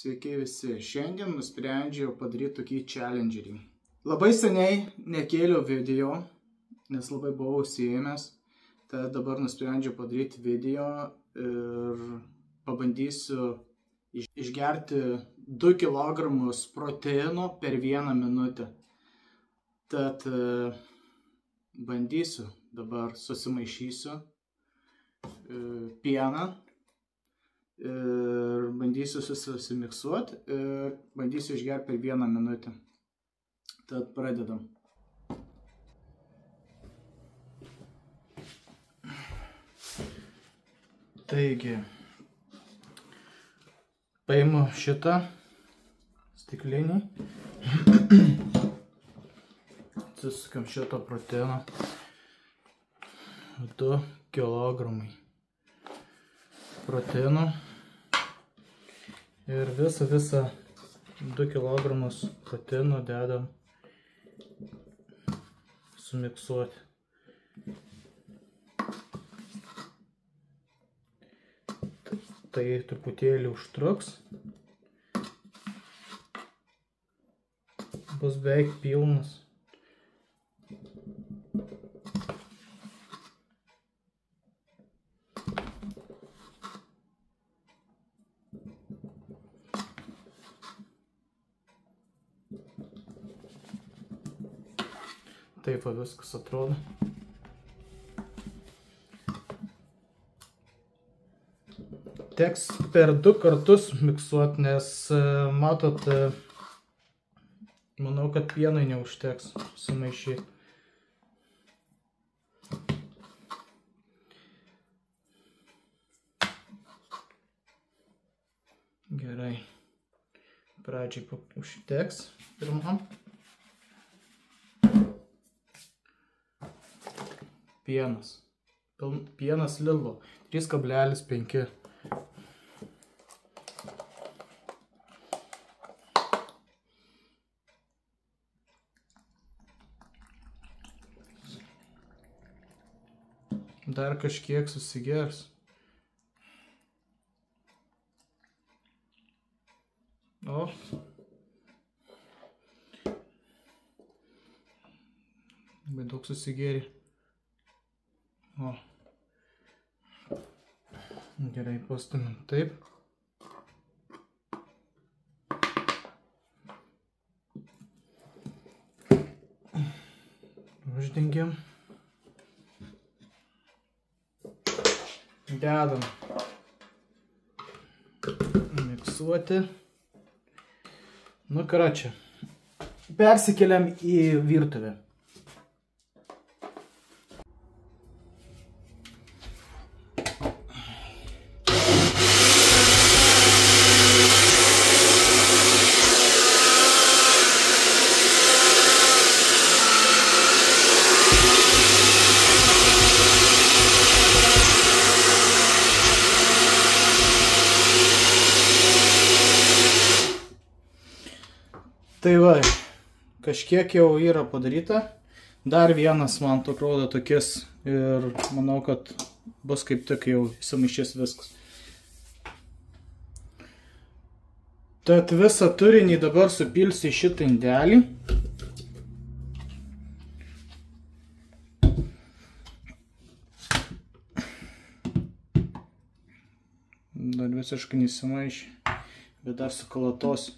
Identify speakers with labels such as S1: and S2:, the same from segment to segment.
S1: Sveiki visi. Šiandien nusprendžiau padaryti tokį challengerį. Labai seniai nekėliau video, nes labai buvau užsiėmęs. Tai dabar nusprendžiau padaryti video ir pabandysiu išgerti 2 kg proteino per 1 minutę. Tad bandysiu, dabar susimaišysiu pieną ir bandysiu susimiksuoti ir bandysiu išgerti per 1 minutę. Tad pradedam. Taigi, paimu šitą stiklinį, atsisukam šito proteino, 2 kg proteino ir visą 2 kg proteino dedam sumiksuoti. Tai truputėlį užtruks, bus beveik pilnas. Taip viskas atrodo. Teks per 2 kartus miksuoti, nes matot, manau, kad pienai neužteks sumaišyti. Gerai. Pradžiai užteks pirmam. Pienas. Pienas Lidlo 3,5. Dar kažkiek susigers. O. Labai daug susigėrė. O. Gerai, pastumim taip. Uždengiam. Dedam miksuoti. Nu, karočią. Persikeliam į virtuvę. Tai va, kažkiek jau yra padaryta. Dar vienas man atrodo tokis ir manau, kad bus kaip tik jau sumaišys viskas. Tad visą turinį dabar supilsiu į šitą indelį. Dar visiškai nesimaišė, bet dar sukalatosiu.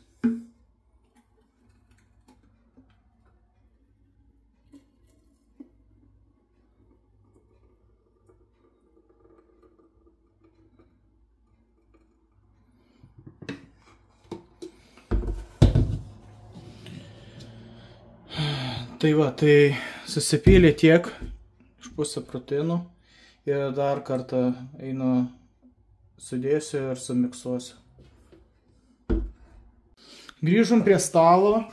S1: Tai va, tai susipylė tiek iš pusę proteinų ir dar kartą einu sudėsiu ir sumiksuosiu. Grįžom prie stalo,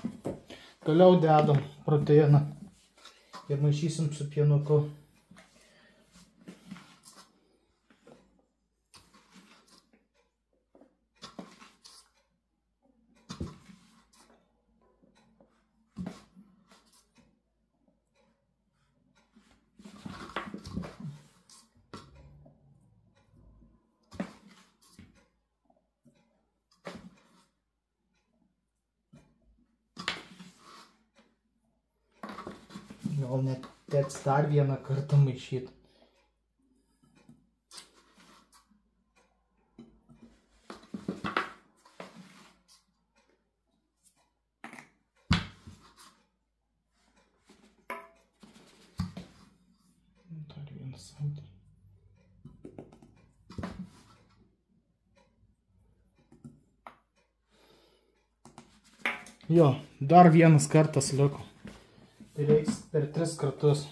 S1: toliau dedam proteiną ir maišysim su pienuku. Gal net teks dar vieną kartą maišyti. Dar vienas santį. Jo, dar vienas kartas liko. Tai reiks per 3 kartus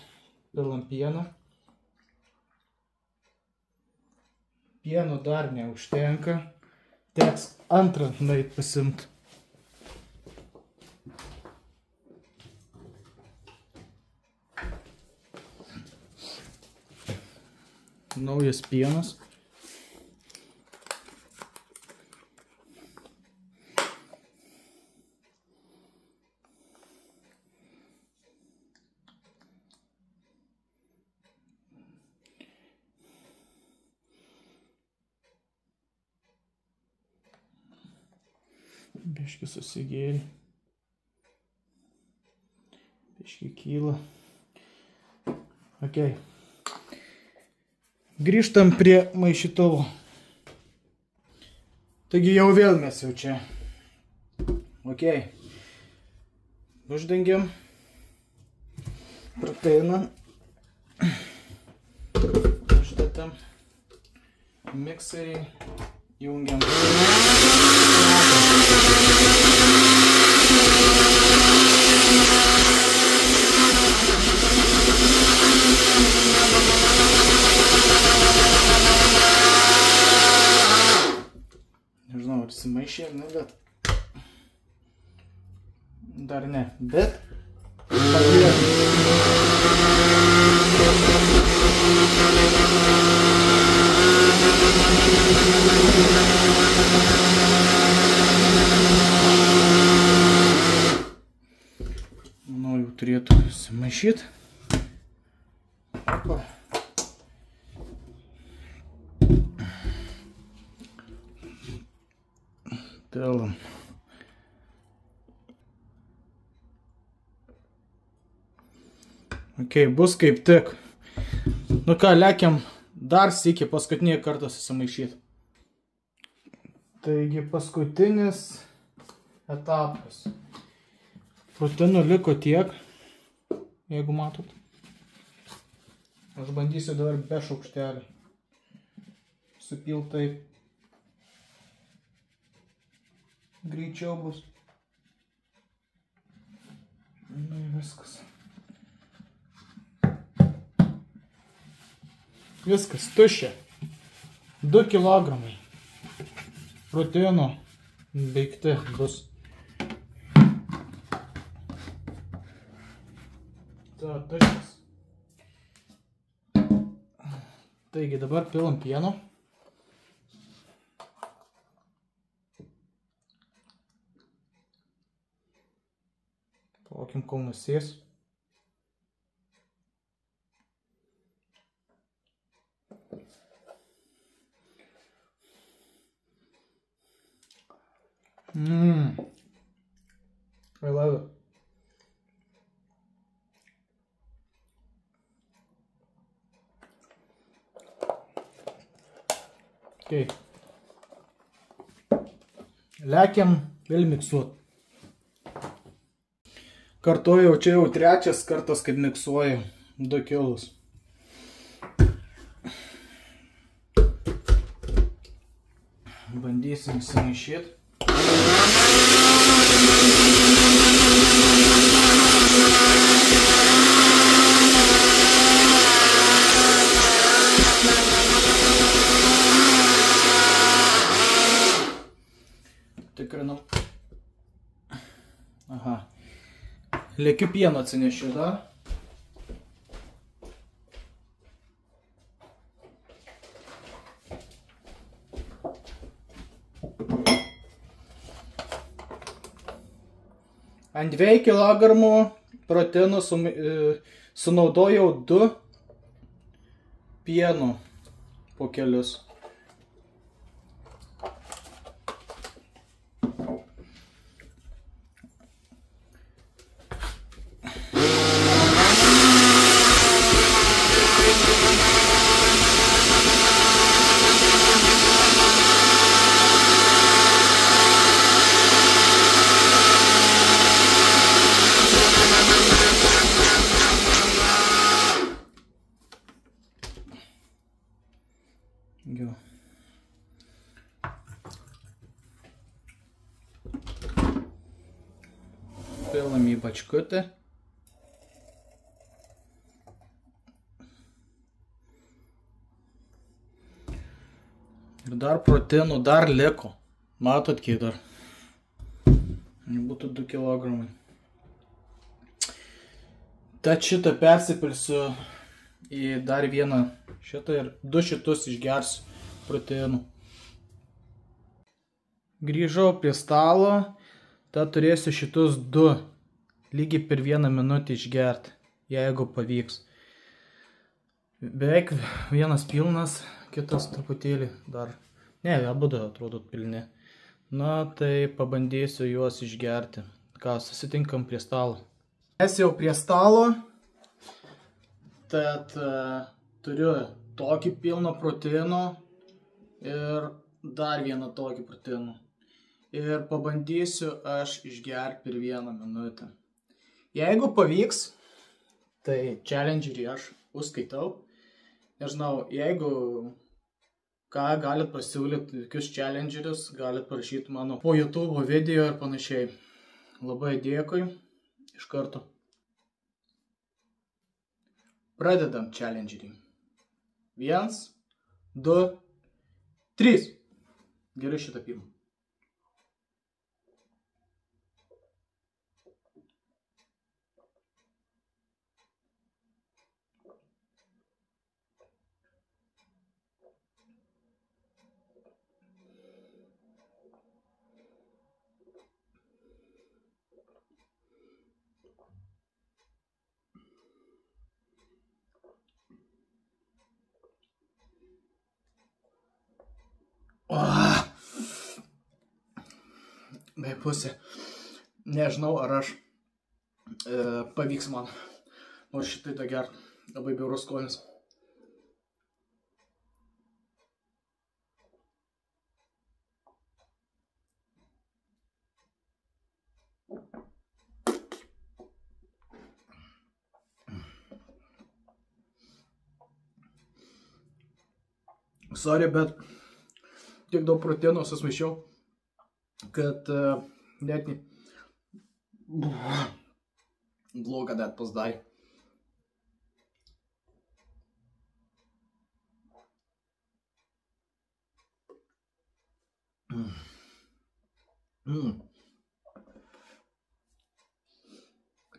S1: pilam pieną. Pieno dar neužtenka. Teks antrą nueit pasimt. Naujas pienas. Biški susigėri. Biški kyla. Ok. Grįžtam prie maišytuvo. Taigi jau vėl mes jau čia. Ok. Uždengiam. Proteiną. Uždėtam. Mikserį. Jungiam. Nežinau, ar įsimaišė, ne, bet dar ne, bet padėsim. Manau, jau turėtų įsimaišyti. Opa. Pilam. Ok, bus kaip tik. Nu ką, lekiam dar sykį paskutinį kartą susimaišyti. Taigi paskutinis etapas. Proteinų liko tiek, jeigu matot. Aš bandysiu dabar be šaukštelį. Supil taip. Greičiau bus. Nu ir viskas. Viskas, tuščia. 2 kilogramai. Proteino baigti bus. Ta, tuščias. Taigi dabar pilam pieno. Palaukim, kol nusės. I love it. Okay. Lekiam vėl miksuot. Kartuoju, čia jau 3 kartas, kaip miksuoju 2 kilus. Bandysim įsimaišyti. Tikrinam. Aha. Lėkiu pieno atsinešiu dar. Ant 2 kilogramų proteinų sunaudojau 2 pienų po kelius. Pilam į bačkutį. Ir dar proteinų dar liko. Matot, kiek dar. Būtų 2 kilogramai. Tad šitą persipilsiu į dar vieną šitą ir 2 šitus išgersiu proteinų. Grįžau prie stalo, tad turėsiu šitus 2 lygiai per 1 minutę išgerti, jeigu pavyks. Beveik vienas pilnas, kitas truputėlį dar. Ne, abudu atrodo pilni. Na, tai pabandysiu juos išgerti. Ką, susitinkam prie stalo. Mes jau prie stalo, tad turiu tokį pilną proteino ir dar vieną tokį proteino. Ir pabandysiu aš išgerti per 1 minutę. Jeigu pavyks, tai challengerį aš užskaitau. Nežinau, jeigu ką galit pasiūlyti, tokius challengerius, galit parašyti mano po YouTube video ir panašiai. Labai dėkui iš karto. Pradedam challengerį. 1, 2, 3. Gerai šitą pirmą. Bei pusė. Nežinau, ar aš pavyks man. Nors šitai da gert. Labai bjaurus skonis. Sorry, bet tiek daug proteino susmaišiau, kad net bloga dat pazdai.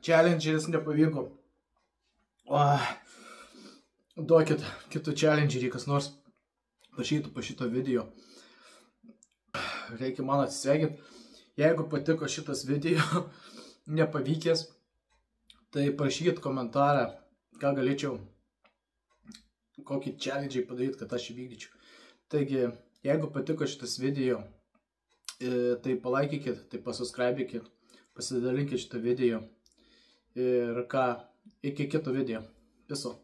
S1: Challengeris nepavyko. Duokit kitų challengerį, kas nors prašytų po šito video. Reikia man atsisveikinti. Jeigu patiko šitas video nepavykęs, tai prašykit komentarą, ką galėčiau, kokį challenge padaryti, kad aš įvykdyčiau. Taigi, jeigu patiko šitas video, tai palaikykit, tai pasubscribykit, pasidalinkit šitą video. Ir ką, iki kito video. Viso.